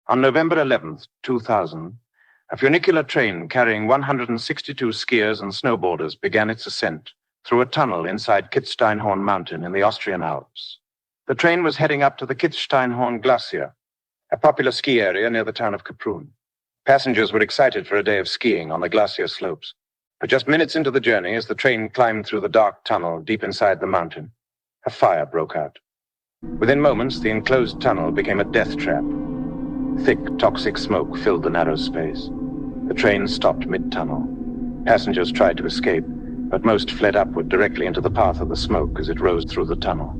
On November 11th, 2000, a funicular train carrying 162 skiers and snowboarders began its ascent through a tunnel inside Kitzsteinhorn Mountain in the Austrian Alps. The train was heading up to the Kitzsteinhorn glacier, a popular ski area near the town of Kaprun. Passengers were excited for a day of skiing on the glacier slopes. But just minutes into the journey, as the train climbed through the dark tunnel deep inside the mountain, a fire broke out. Within moments, the enclosed tunnel became a death trap. Thick, toxic smoke filled the narrow space. The train stopped mid-tunnel. Passengers tried to escape, but most fled upward directly into the path of the smoke as it rose through the tunnel.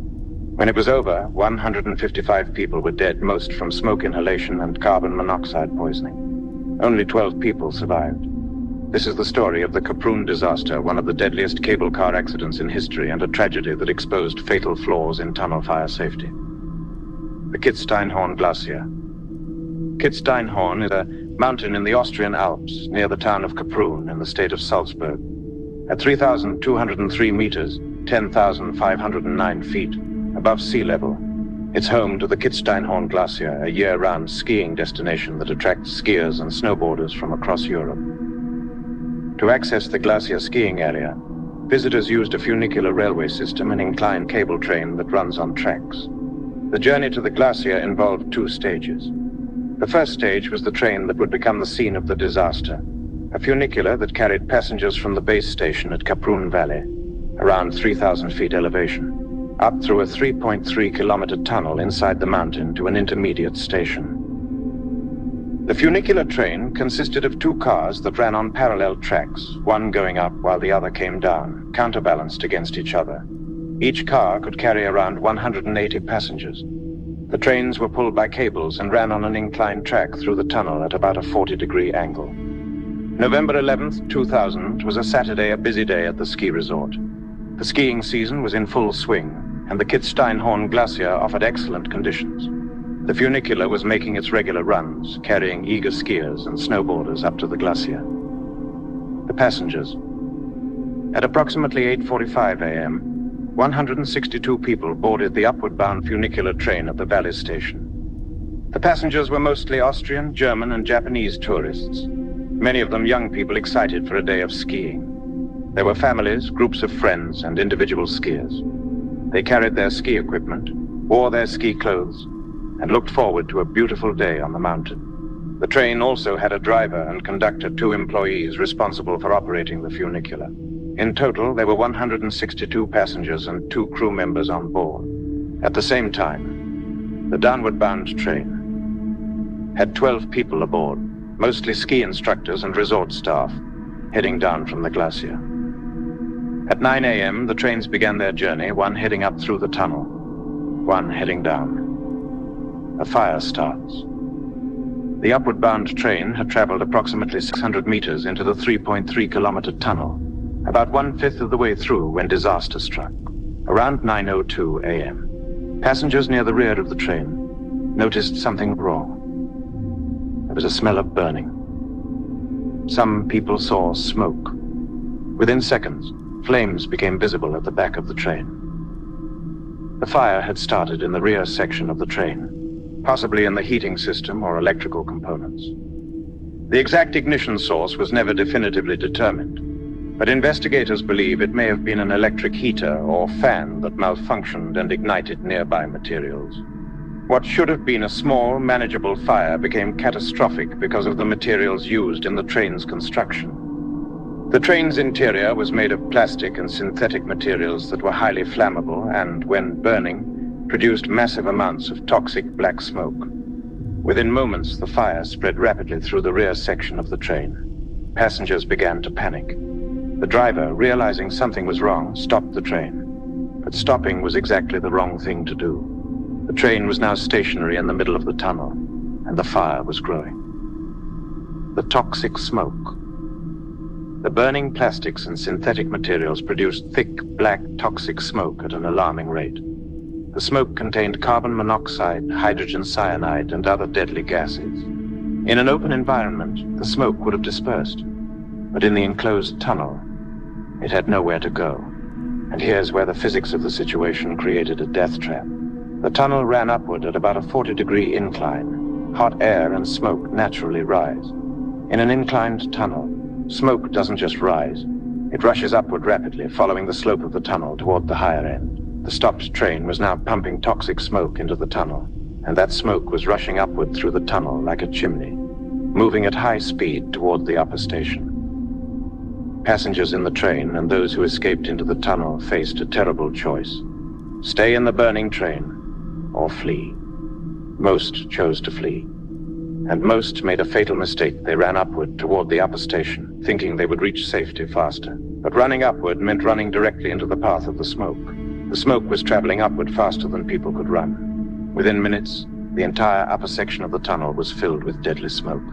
When it was over, 155 people were dead, most from smoke inhalation and carbon monoxide poisoning. Only 12 people survived. This is the story of the Kaprun Disaster, one of the deadliest cable car accidents in history and a tragedy that exposed fatal flaws in tunnel fire safety. The Kitzsteinhorn Glacier. Kitzsteinhorn is a mountain in the Austrian Alps near the town of Kaprun in the state of Salzburg. At 3,203 meters, 10,509 feet above sea level, it's home to the Kitzsteinhorn Glacier, a year-round skiing destination that attracts skiers and snowboarders from across Europe. To access the glacier skiing area, visitors used a funicular railway system, an inclined cable train that runs on tracks. The journey to the glacier involved two stages. The first stage was the train that would become the scene of the disaster, a funicular that carried passengers from the base station at Kaprun Valley, around 3,000 feet elevation, up through a 3.3-kilometer tunnel inside the mountain to an intermediate station. The funicular train consisted of two cars that ran on parallel tracks, one going up while the other came down, counterbalanced against each other. Each car could carry around 180 passengers. The trains were pulled by cables and ran on an inclined track through the tunnel at about a 40-degree angle. November 11th, 2000 was a Saturday, a busy day at the ski resort. The skiing season was in full swing, and the Kitzsteinhorn Glacier offered excellent conditions. The funicular was making its regular runs, carrying eager skiers and snowboarders up to the glacier. The passengers. At approximately 8:45 a.m., 162 people boarded the upward-bound funicular train at the valley station. The passengers were mostly Austrian, German, and Japanese tourists, many of them young people excited for a day of skiing. There were families, groups of friends, and individual skiers. They carried their ski equipment, wore their ski clothes, and looked forward to a beautiful day on the mountain. The train also had a driver and conductor, two employees responsible for operating the funicular. In total, there were 162 passengers and 2 crew members on board. At the same time, the downward-bound train had 12 people aboard, mostly ski instructors and resort staff, heading down from the glacier. At 9 a.m., the trains began their journey, one heading up through the tunnel, one heading down. A fire starts. The upward-bound train had traveled approximately 600 meters into the 3.3-kilometer tunnel, about 1/5 of the way through when disaster struck. Around 9:02 a.m., passengers near the rear of the train noticed something wrong. There was a smell of burning. Some people saw smoke. Within seconds, flames became visible at the back of the train. The fire had started in the rear section of the train, possibly in the heating system or electrical components. The exact ignition source was never definitively determined, but investigators believe it may have been an electric heater or fan that malfunctioned and ignited nearby materials. What should have been a small, manageable fire became catastrophic because of the materials used in the train's construction. The train's interior was made of plastic and synthetic materials that were highly flammable and, when burning, produced massive amounts of toxic black smoke. Within moments, the fire spread rapidly through the rear section of the train. Passengers began to panic. The driver, realizing something was wrong, stopped the train. But stopping was exactly the wrong thing to do. The train was now stationary in the middle of the tunnel, and the fire was growing. The toxic smoke. The burning plastics and synthetic materials produced thick, black, toxic smoke at an alarming rate. The smoke contained carbon monoxide, hydrogen cyanide, and other deadly gases. In an open environment, the smoke would have dispersed, but in the enclosed tunnel, it had nowhere to go. And here's where the physics of the situation created a death trap. The tunnel ran upward at about a 40-degree incline, hot air and smoke naturally rise. In an inclined tunnel, smoke doesn't just rise. It rushes upward rapidly, following the slope of the tunnel toward the higher end. The stopped train was now pumping toxic smoke into the tunnel, and that smoke was rushing upward through the tunnel like a chimney, moving at high speed toward the upper station. Passengers in the train and those who escaped into the tunnel faced a terrible choice: stay in the burning train or flee. Most chose to flee, and most made a fatal mistake. They ran upward toward the upper station, thinking they would reach safety faster. But running upward meant running directly into the path of the smoke. The smoke was traveling upward faster than people could run. Within minutes, the entire upper section of the tunnel was filled with deadly smoke.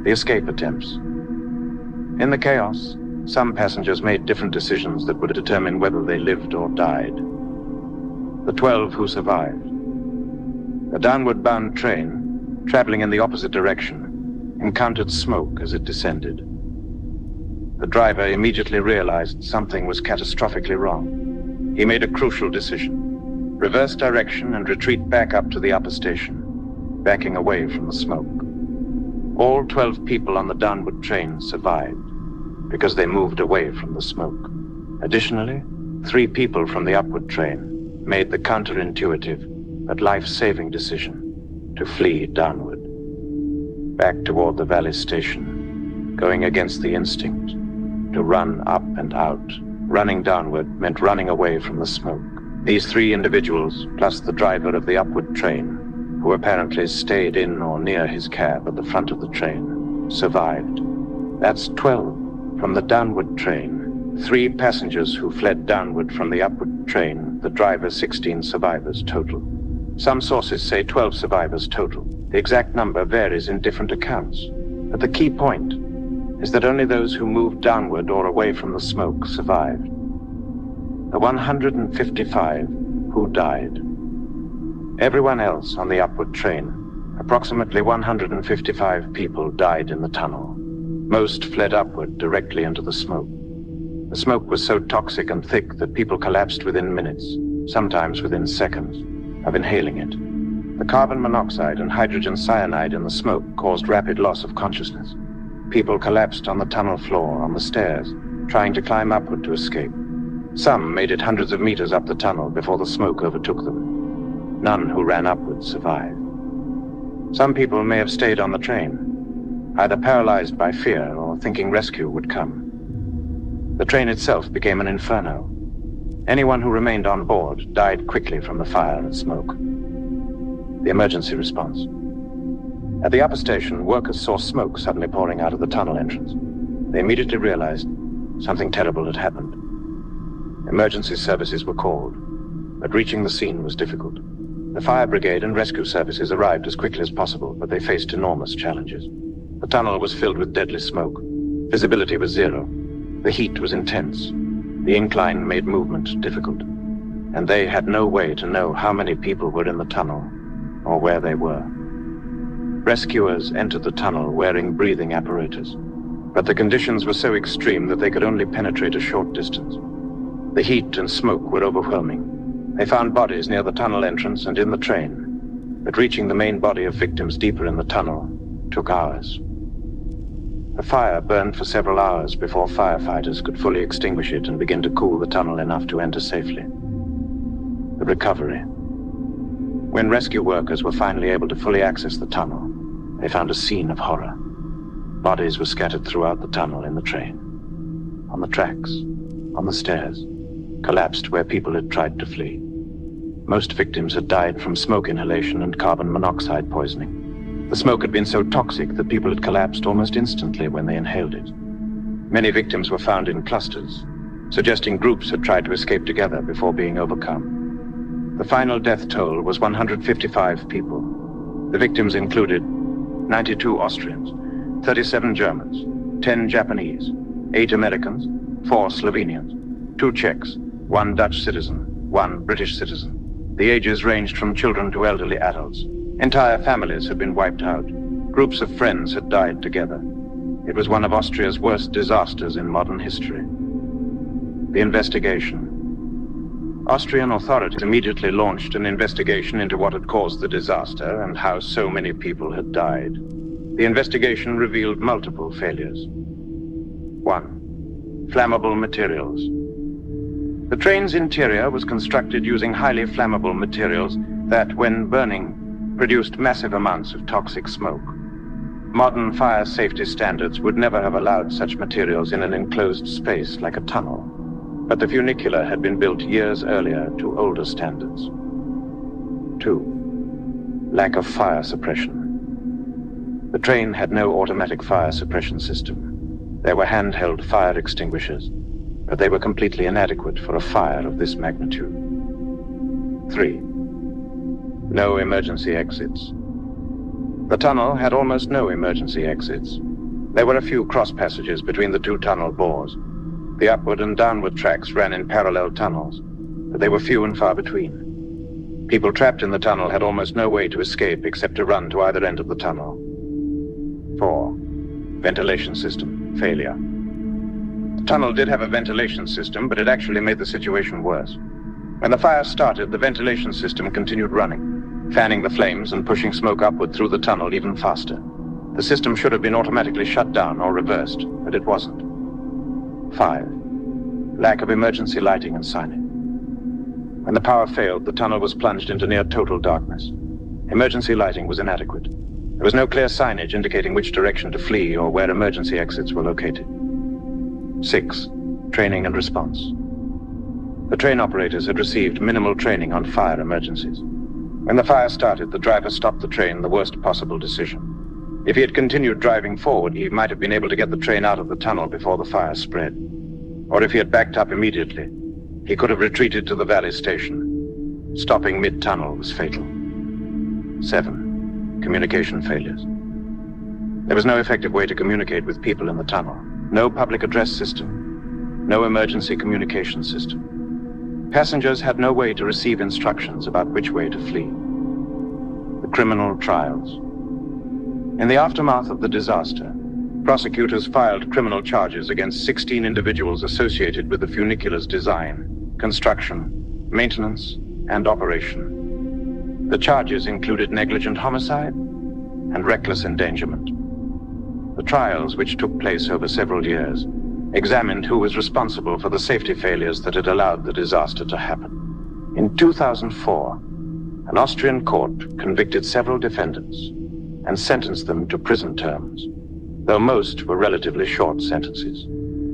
The escape attempts. In the chaos, some passengers made different decisions that would determine whether they lived or died. The 12 who survived. A downward-bound train, traveling in the opposite direction, encountered smoke as it descended. The driver immediately realized something was catastrophically wrong. He made a crucial decision: reverse direction and retreat back up to the upper station, backing away from the smoke. All 12 people on the downward train survived because they moved away from the smoke. Additionally, 3 people from the upward train made the counterintuitive but life-saving decision to flee downward, back toward the valley station, going against the instinct to run up and out. Running downward meant running away from the smoke. These 3 individuals, plus the driver of the upward train, who apparently stayed in or near his cab at the front of the train, survived. That's 12 from the downward train, 3 passengers who fled downward from the upward train, the driver 16 survivors total. Some sources say 12 survivors total. The exact number varies in different accounts, but the key point is that only those who moved downward or away from the smoke survived. The 155 who died. Everyone else on the upward train, approximately 155 people, died in the tunnel. Most fled upward directly into the smoke. The smoke was so toxic and thick that people collapsed within minutes, sometimes within seconds, of inhaling it. The carbon monoxide and hydrogen cyanide in the smoke caused rapid loss of consciousness. People collapsed on the tunnel floor, on the stairs, trying to climb upward to escape. Some made it hundreds of meters up the tunnel before the smoke overtook them. None who ran upward survived. Some people may have stayed on the train, either paralyzed by fear or thinking rescue would come. The train itself became an inferno. Anyone who remained on board died quickly from the fire and smoke. The emergency response. At the upper station, workers saw smoke suddenly pouring out of the tunnel entrance. They immediately realized something terrible had happened. Emergency services were called, but reaching the scene was difficult. The fire brigade and rescue services arrived as quickly as possible, but they faced enormous challenges. The tunnel was filled with deadly smoke. Visibility was zero. The heat was intense. The incline made movement difficult, and they had no way to know how many people were in the tunnel or where they were. Rescuers entered the tunnel wearing breathing apparatus, but the conditions were so extreme that they could only penetrate a short distance. The heat and smoke were overwhelming. They found bodies near the tunnel entrance and in the train, but reaching the main body of victims deeper in the tunnel took hours. The fire burned for several hours before firefighters could fully extinguish it and begin to cool the tunnel enough to enter safely. The recovery. When rescue workers were finally able to fully access the tunnel, they found a scene of horror. Bodies were scattered throughout the tunnel, in the train, on the tracks, on the stairs, collapsed where people had tried to flee. Most victims had died from smoke inhalation and carbon monoxide poisoning. The smoke had been so toxic that people had collapsed almost instantly when they inhaled it. Many victims were found in clusters, suggesting groups had tried to escape together before being overcome. The final death toll was 155 people. The victims included 92 Austrians, 37 Germans, 10 Japanese, 8 Americans, 4 Slovenians, 2 Czechs, 1 Dutch citizen, 1 British citizen. The ages ranged from children to elderly adults. Entire families had been wiped out. Groups of friends had died together. It was one of Austria's worst disasters in modern history. The investigation. Austrian authorities immediately launched an investigation into what had caused the disaster and how so many people had died. The investigation revealed multiple failures. 1. Flammable materials. The train's interior was constructed using highly flammable materials that, when burning, produced massive amounts of toxic smoke. Modern fire safety standards would never have allowed such materials in an enclosed space like a tunnel, but the funicular had been built years earlier to older standards. 2. Lack of fire suppression. The train had no automatic fire suppression system. There were handheld fire extinguishers, but they were completely inadequate for a fire of this magnitude. 3. No emergency exits. The tunnel had almost no emergency exits. There were a few cross passages between the two tunnel bores. The upward and downward tracks ran in parallel tunnels, but they were few and far between. People trapped in the tunnel had almost no way to escape except to run to either end of the tunnel. 4. Ventilation system failure. The tunnel did have a ventilation system, but it actually made the situation worse. When the fire started, the ventilation system continued running, fanning the flames and pushing smoke upward through the tunnel even faster. The system should have been automatically shut down or reversed, but it wasn't. 5. Lack of emergency lighting and signage. When the power failed, the tunnel was plunged into near total darkness. Emergency lighting was inadequate. There was no clear signage indicating which direction to flee or where emergency exits were located. 6. Training and response. The train operators had received minimal training on fire emergencies. When the fire started, the driver stopped the train, the worst possible decision. If he had continued driving forward, he might have been able to get the train out of the tunnel before the fire spread. Or if he had backed up immediately, he could have retreated to the valley station. Stopping mid-tunnel was fatal. 7. Communication failures. There was no effective way to communicate with people in the tunnel. No public address system, no emergency communication system. Passengers had no way to receive instructions about which way to flee. The criminal trials. In the aftermath of the disaster, prosecutors filed criminal charges against 16 individuals associated with the funicular's design, construction, maintenance, and operation. The charges included negligent homicide and reckless endangerment. The trials, which took place over several years, examined who was responsible for the safety failures that had allowed the disaster to happen. In 2004, an Austrian court convicted several defendants and sentenced them to prison terms, though most were relatively short sentences.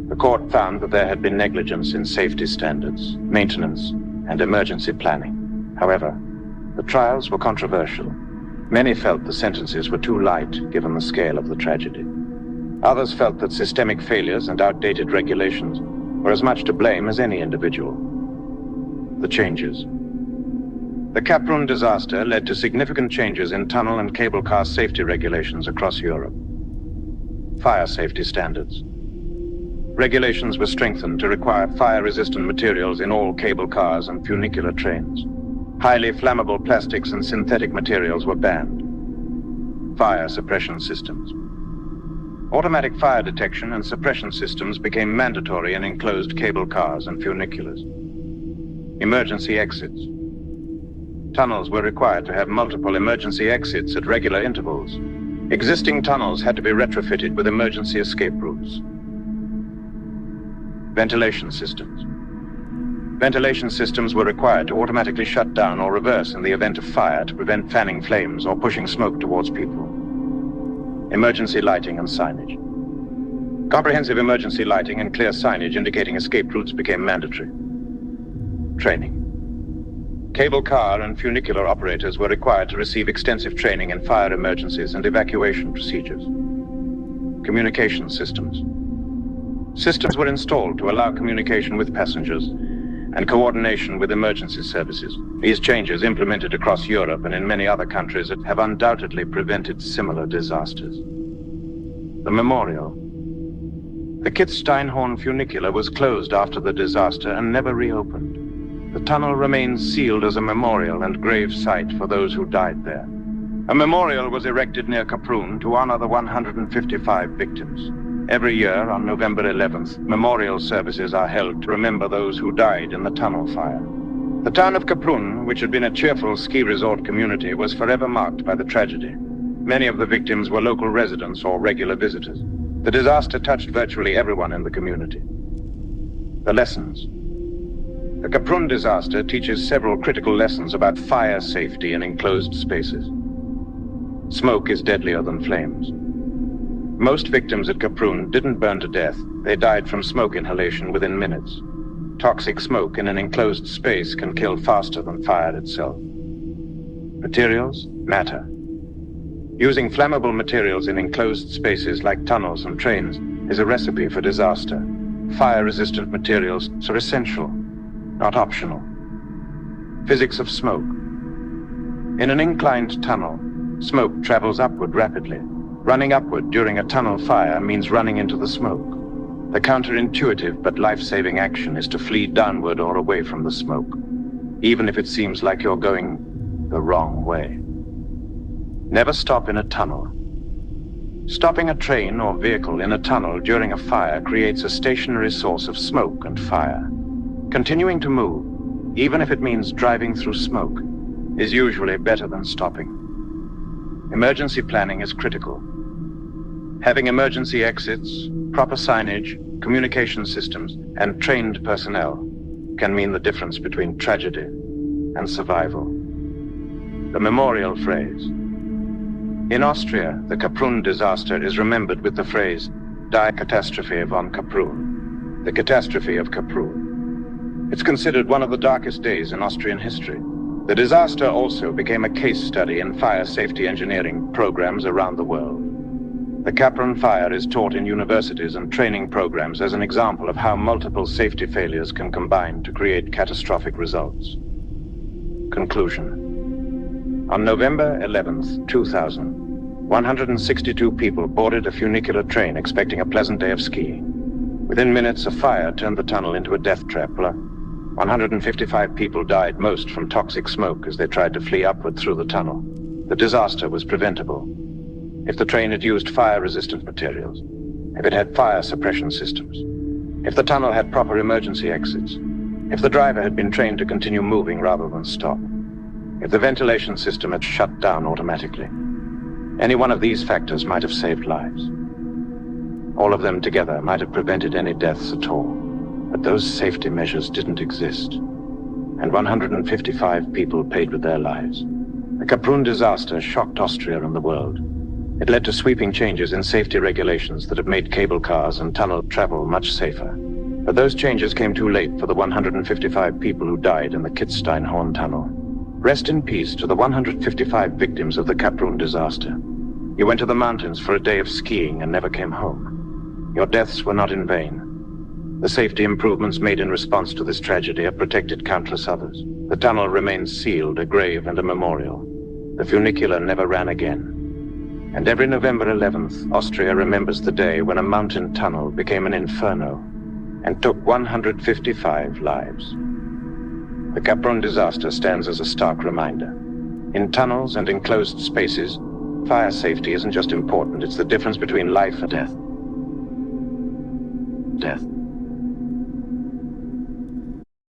The court found that there had been negligence in safety standards, maintenance, and emergency planning. However, the trials were controversial. Many felt the sentences were too light given the scale of the tragedy. Others felt that systemic failures and outdated regulations were as much to blame as any individual. The changes. The Kaprun disaster led to significant changes in tunnel and cable car safety regulations across Europe. Fire safety standards. Regulations were strengthened to require fire-resistant materials in all cable cars and funicular trains. Highly flammable plastics and synthetic materials were banned. Fire suppression systems. Automatic fire detection and suppression systems became mandatory in enclosed cable cars and funiculars. Emergency exits. Tunnels were required to have multiple emergency exits at regular intervals. Existing tunnels had to be retrofitted with emergency escape routes. Ventilation systems. Ventilation systems were required to automatically shut down or reverse in the event of fire to prevent fanning flames or pushing smoke towards people. Emergency lighting and signage. Comprehensive emergency lighting and clear signage indicating escape routes became mandatory. Training. Cable car and funicular operators were required to receive extensive training in fire emergencies and evacuation procedures. Communication systems. Systems were installed to allow communication with passengers and coordination with emergency services. These changes, implemented across Europe and in many other countries, have undoubtedly prevented similar disasters. The memorial. The Kitzsteinhorn funicular was closed after the disaster and never reopened. The tunnel remains sealed as a memorial and grave site for those who died there. A memorial was erected near Kaprun to honor the 155 victims. Every year on November 11th, memorial services are held to remember those who died in the tunnel fire. The town of Kaprun, which had been a cheerful ski resort community, was forever marked by the tragedy. Many of the victims were local residents or regular visitors. The disaster touched virtually everyone in the community. The lessons. The Kaprun disaster teaches several critical lessons about fire safety in enclosed spaces. Smoke is deadlier than flames. Most victims at Kaprun didn't burn to death. They died from smoke inhalation within minutes. Toxic smoke in an enclosed space can kill faster than fire itself. Materials matter. Using flammable materials in enclosed spaces like tunnels and trains is a recipe for disaster. Fire-resistant materials are essential, not optional. Physics of smoke. In an inclined tunnel, smoke travels upward rapidly. Running upward during a tunnel fire means running into the smoke. The counterintuitive but life-saving action is to flee downward or away from the smoke, even if it seems like you're going the wrong way. Never stop in a tunnel. Stopping a train or vehicle in a tunnel during a fire creates a stationary source of smoke and fire. Continuing to move, even if it means driving through smoke, is usually better than stopping. Emergency planning is critical. Having emergency exits, proper signage, communication systems, and trained personnel can mean the difference between tragedy and survival. The memorial phrase. In Austria, the Kaprun disaster is remembered with the phrase, Die Katastrophe von Kaprun, the catastrophe of Kaprun. It's considered one of the darkest days in Austrian history. The disaster also became a case study in fire safety engineering programs around the world. The Kaprun fire is taught in universities and training programs as an example of how multiple safety failures can combine to create catastrophic results. Conclusion. On November 11th, 2000, 162 people boarded a funicular train expecting a pleasant day of skiing. Within minutes, a fire turned the tunnel into a death trap. 155 people died, most from toxic smoke, as they tried to flee upward through the tunnel. The disaster was preventable. If the train had used fire-resistant materials, if it had fire suppression systems, if the tunnel had proper emergency exits, if the driver had been trained to continue moving rather than stop, if the ventilation system had shut down automatically, any one of these factors might have saved lives. All of them together might have prevented any deaths at all. But those safety measures didn't exist, and 155 people paid with their lives. The Kaprun disaster shocked Austria and the world. It led to sweeping changes in safety regulations that have made cable cars and tunnel travel much safer. But those changes came too late for the 155 people who died in the Kitzsteinhorn tunnel. Rest in peace to the 155 victims of the Kaprun disaster. You went to the mountains for a day of skiing and never came home. Your deaths were not in vain. The safety improvements made in response to this tragedy have protected countless others. The tunnel remains sealed, a grave and a memorial. The funicular never ran again. And every November 11th, Austria remembers the day when a mountain tunnel became an inferno and took 155 lives. The Kaprun disaster stands as a stark reminder. In tunnels and enclosed spaces, fire safety isn't just important, it's the difference between life and death. Death.